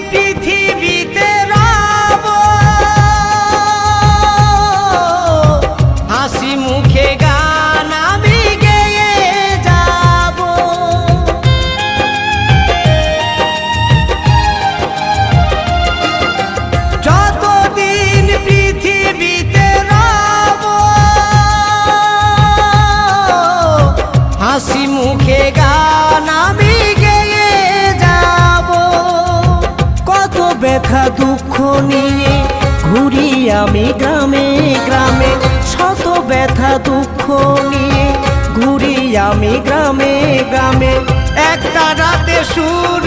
পৃথিবীতে রব, হাসি মুখে গান আমি গেয়ে যাব। যতদিন পৃথিবীতে রব, হাসি মুখে গান আমি গেয়ে যাব। কত ব্যথা দুঃখ নিয়ে ঘুরি আমি গ্রামে গ্রামে, শত ব্যথা দুঃখ নিয়ে ঘুরি আমি গ্রামে গ্রামে। একটা রাতে সুর